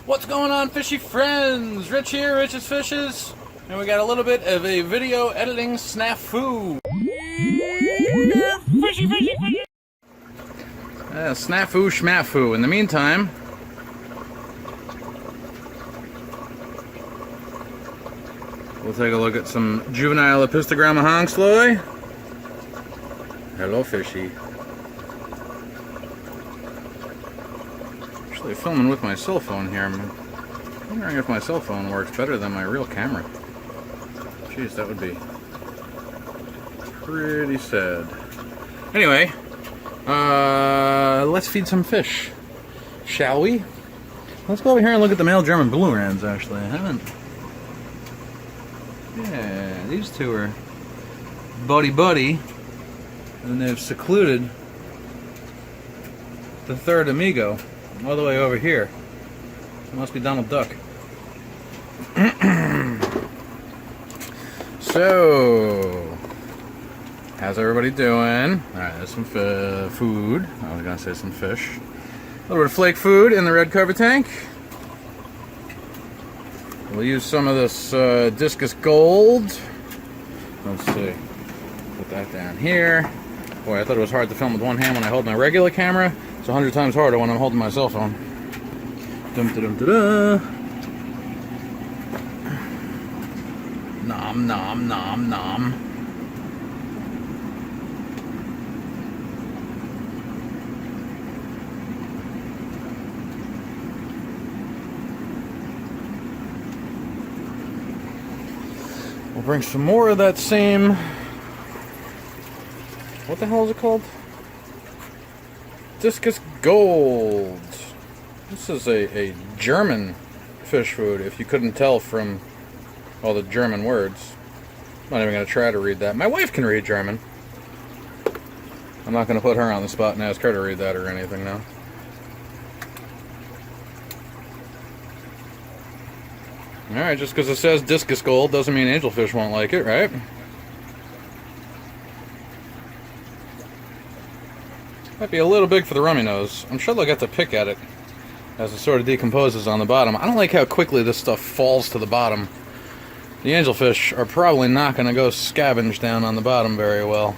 What's going on, fishy friends? Rich here, Rich's Fishes, and we got a little bit of a video editing snafu. Fishy, fishy, fishy. Snafu schmafu. In the meantime, we'll take a look at some juvenile Epistogramma hongsloi. Hello, fishy. Actually, filming with my cell phone here. I'm wondering if my cell phone works better than my real camera. Jeez, that would be pretty sad. Anyway, let's feed some fish, shall we? Let's go over here and look at the male German blue rans. Actually, I haven't. Yeah, these two are buddy-buddy, and they've secluded the third amigo all the way over here. It must be Donald Duck. So, how's everybody doing? Alright, there's some food. I was gonna say some fish. A little bit of flake food in the red cover tank. We'll use some of this discus gold. Let's see. Put that down here. Boy, I thought it was hard to film with one hand when I hold my regular camera. It's 100 times harder when I'm holding my cell phone. Dum-da-dum-da-da. Nom, nom, nom, nom. We'll bring some more of that same... What the hell is it called? Discus gold. This is a German fish food, if you couldn't tell from all the German words. I'm not even going to try to read that. My wife can read German. I'm not going to put her on the spot and ask her to read that or anything now. Alright, just because it says discus gold doesn't mean angelfish won't like it, right? Might be a little big for the rummy nose. I'm sure they'll get to pick at it as it sort of decomposes on the bottom. I don't like how quickly this stuff falls to the bottom. The angelfish are probably not going to go scavenge down on the bottom very well.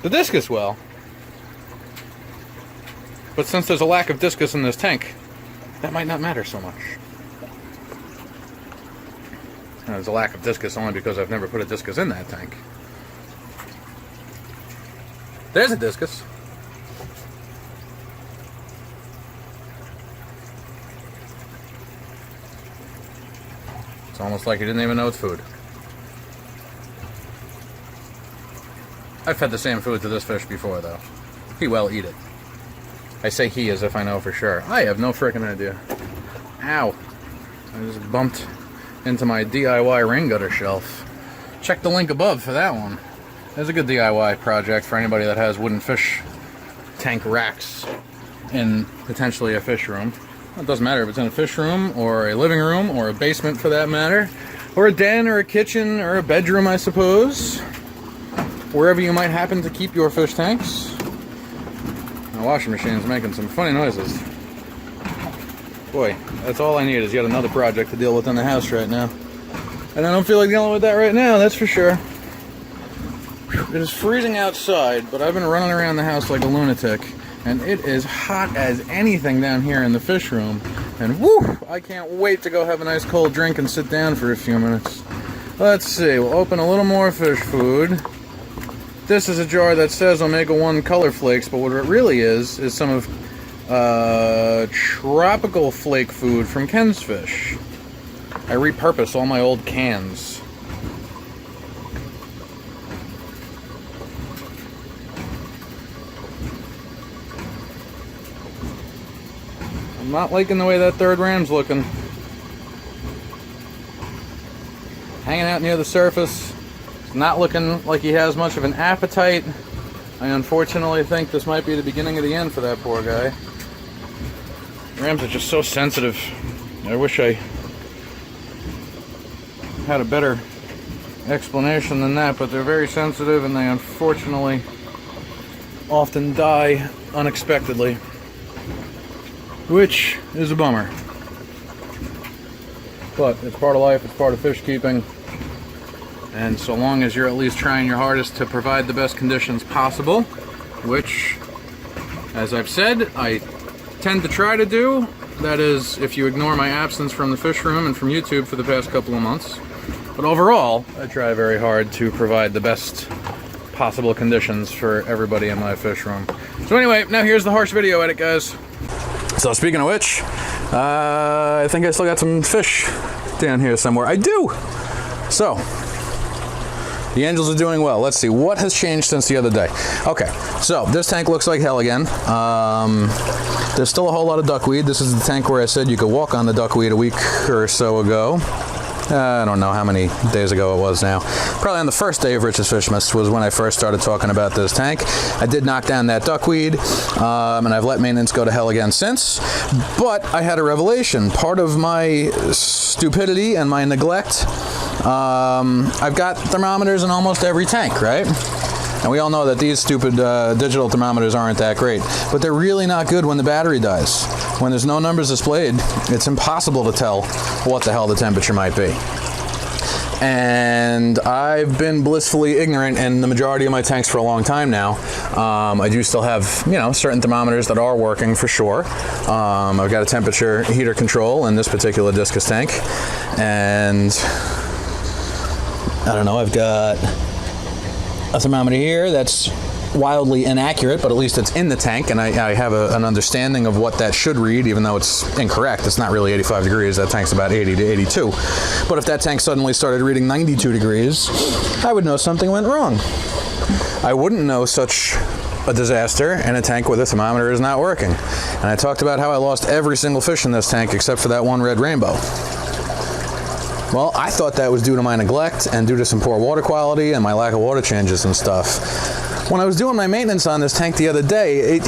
The discus will. But since there's a lack of discus in this tank, that might not matter so much. There's a lack of discus only because I've never put a discus in that tank. There's a discus. It's almost like he didn't even know it's food. I've fed the same food to this fish before, though. He will eat it. I say he as if I know for sure. I have no frickin' idea. Ow. I just bumped into my DIY rain gutter shelf. Check the link above for that one. It's a good DIY project for anybody that has wooden fish tank racks in potentially a fish room. It doesn't matter if it's in a fish room or a living room or a basement for that matter, or a den or a kitchen or a bedroom, I suppose. Wherever you might happen to keep your fish tanks. The washing machine's making some funny noises. Boy, that's all I need is yet another project to deal with in the house right now. And I don't feel like dealing with that right now, that's for sure. It is freezing outside, but I've been running around the house like a lunatic. And it is hot as anything down here in the fish room. And woo! I can't wait to go have a nice cold drink and sit down for a few minutes. Let's see, we'll open a little more fish food. This is a jar that says omega-1 color flakes, but what it really is some of tropical flake food from Ken's Fish. I repurpose all my old cans. I'm not liking the way that third ram's looking. Hanging out near the surface. It's not looking like he has much of an appetite. I unfortunately think this might be the beginning of the end for that poor guy. Rams are just so sensitive. I wish I had a better explanation than that, but they're very sensitive and they unfortunately often die unexpectedly, which is a bummer. But it's part of life, it's part of fish keeping. And so long as you're at least trying your hardest to provide the best conditions possible, which, as I've said, I tend to try to do. That is, if you ignore my absence from the fish room and from YouTube for the past couple of months. But overall, I try very hard to provide the best possible conditions for everybody in my fish room. So anyway, now here's the harsh video edit, guys. So speaking of which, I think I still got some fish down here somewhere. I do! So, the angels are doing well. Let's see, what has changed since the other day? Okay, so this tank looks like hell again. There's still a whole lot of duckweed. This is the tank where I said you could walk on the duckweed a week or so ago. I don't know how many days ago it was now. Probably on the first day of Rich's Fishmas was when I first started talking about this tank. I did knock down that duckweed, and I've let maintenance go to hell again since. But I had a revelation. Part of my stupidity and my neglect, I've got thermometers in almost every tank, right? And we all know that these stupid digital thermometers aren't that great, but they're really not good when the battery dies. When there's no numbers displayed, it's impossible to tell what the hell the temperature might be. And I've been blissfully ignorant in the majority of my tanks for a long time now. I do still have, certain thermometers that are working for sure. I've got a temperature heater control in this particular discus tank. And I don't know, I've got a thermometer here that's wildly inaccurate, but at least it's in the tank, and I have an understanding of what that should read, even though it's incorrect. It's not really 85 degrees. That tank's about 80 to 82. But if that tank suddenly started reading 92 degrees, I would know something went wrong. I wouldn't know such a disaster in a tank where the thermometer is not working. And I talked about how I lost every single fish in this tank except for that one red rainbow. Well, I thought that was due to my neglect and due to some poor water quality and my lack of water changes and stuff. When I was doing my maintenance on this tank the other day, it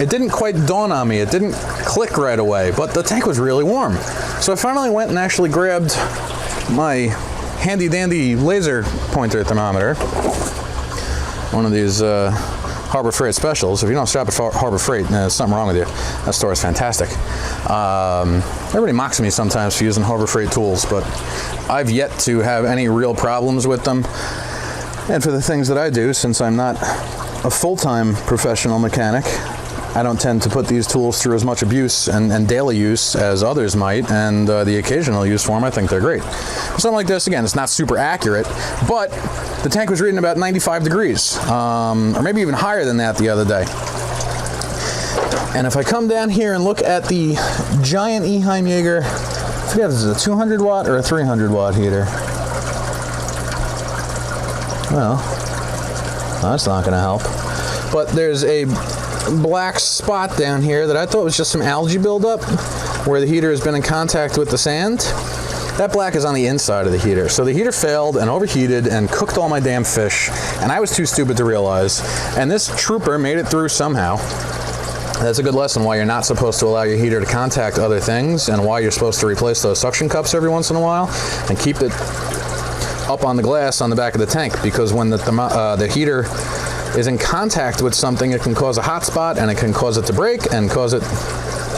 didn't quite dawn on me. It didn't click right away, but the tank was really warm. So I finally went and actually grabbed my handy-dandy laser pointer thermometer, one of these Harbor Freight specials. If you don't shop at Harbor Freight, there's something wrong with you. That store is fantastic. Everybody mocks me sometimes for using Harbor Freight tools, but I've yet to have any real problems with them. And for the things that I do, since I'm not a full-time professional mechanic, I don't tend to put these tools through as much abuse and daily use as others might, and the occasional use for them, I think they're great. Something like this, again, it's not super accurate, but the tank was reading about 95 degrees, or maybe even higher than that the other day. And if I come down here and look at the giant Eheim Jaeger, I forget if this is a 200 watt or a 300 watt heater. Well, that's not going to help. But there's a black spot down here that I thought was just some algae buildup where the heater has been in contact with the sand. That black is on the inside of the heater. So the heater failed and overheated and cooked all my damn fish, and I was too stupid to realize. And this trooper made it through somehow. That's a good lesson why you're not supposed to allow your heater to contact other things, and why you're supposed to replace those suction cups every once in a while and keep it up on the glass on the back of the tank, because when the heater is in contact with something, it can cause a hot spot, and it can cause it to break and cause it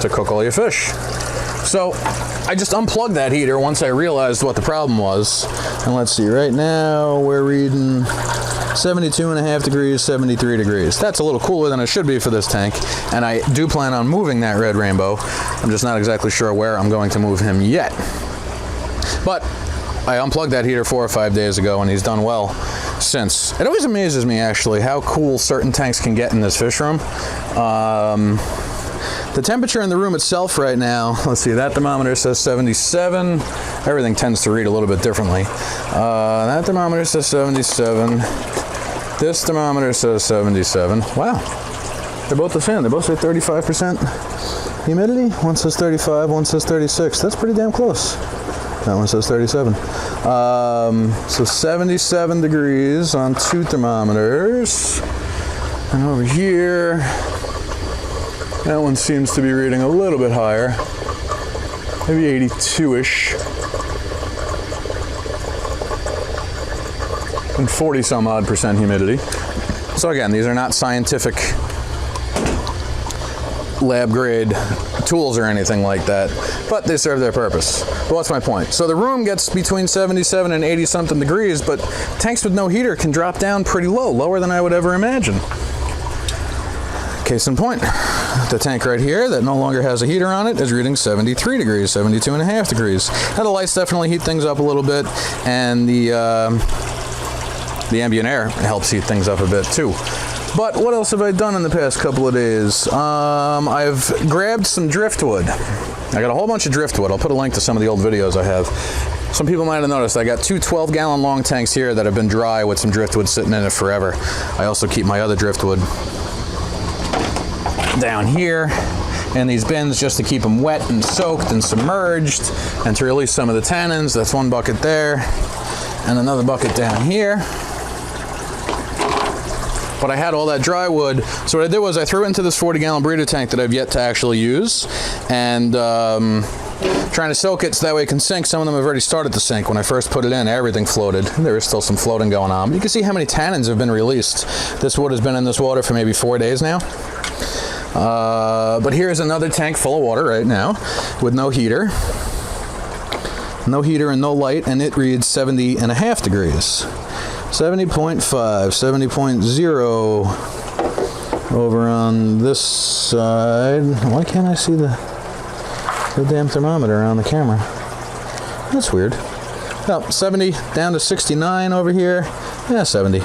to cook all your fish. So I just unplugged that heater once I realized what the problem was. And let's see, right now we're reading 72.5 degrees, 73 degrees. That's a little cooler than it should be for this tank, and I do plan on moving that red rainbow. I'm just not exactly sure where I'm going to move him yet. But I unplugged that heater 4 or 5 days ago, and he's done well since. It always amazes me, actually, how cool certain tanks can get in this fish room. The temperature in the room itself right now, let's see, that thermometer says 77. Everything tends to read a little bit differently. That thermometer says 77. This thermometer says 77. Wow, they're both the same. They both say 35% humidity. One says 35, one says 36. That's pretty damn close. That one says 37. So 77 degrees on 2 thermometers. And over here, that one seems to be reading a little bit higher. Maybe 82-ish. And 40-some-odd% humidity. So again, these are not scientific lab grade tools or anything like that, but they serve their purpose. But what's my point? So the room gets between 77 and 80 something degrees, but tanks with no heater can drop down pretty low, lower than I would ever imagine. Case in point, the tank right here that no longer has a heater on it is reading 73 degrees, 72.5 degrees. Now the lights definitely heat things up a little bit, and the ambient air helps heat things up a bit too. But what else have I done in the past couple of days? I've grabbed some driftwood. I got a whole bunch of driftwood. I'll put a link to some of the old videos I have. Some people might have noticed I got two 12-gallon long tanks here that have been dry with some driftwood sitting in it forever. I also keep my other driftwood down here in these bins just to keep them wet and soaked and submerged and to release some of the tannins. That's one bucket there and another bucket down here. But I had all that dry wood, so what I did was I threw it into this 40-gallon breeder tank that I've yet to actually use, and trying to soak it so that way it can sink. Some of them have already started to sink. When I first put it in, everything floated. There was still some floating going on. But you can see how many tannins have been released. This wood has been in this water for maybe 4 days now. But here's another tank full of water right now with no heater. No heater and no light, and it reads 70.5 degrees. 70.5, 70.0 over on this side. Why can't I see the damn thermometer on the camera? That's weird. Oh, 70 down to 69 over here. Yeah, 70.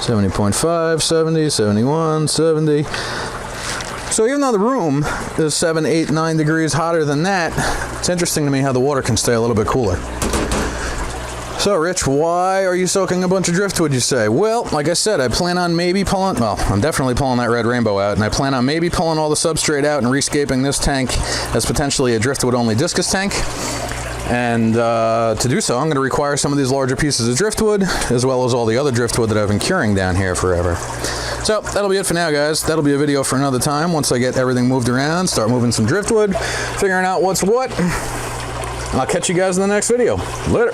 70.5, 70, 71, 70. So even though the room is 7, 8, 9 degrees hotter than that, it's interesting to me how the water can stay a little bit cooler. So, Rich, why are you soaking a bunch of driftwood, you say? Well, like I said, I plan on maybe pulling, well, I'm definitely pulling that red rainbow out, and I plan on maybe pulling all the substrate out and rescaping this tank as potentially a driftwood-only discus tank. And to do so, I'm going to require some of these larger pieces of driftwood, as well as all the other driftwood that I've been curing down here forever. So, that'll be it for now, guys. That'll be a video for another time once I get everything moved around, start moving some driftwood, figuring out what's what. I'll catch you guys in the next video. Later.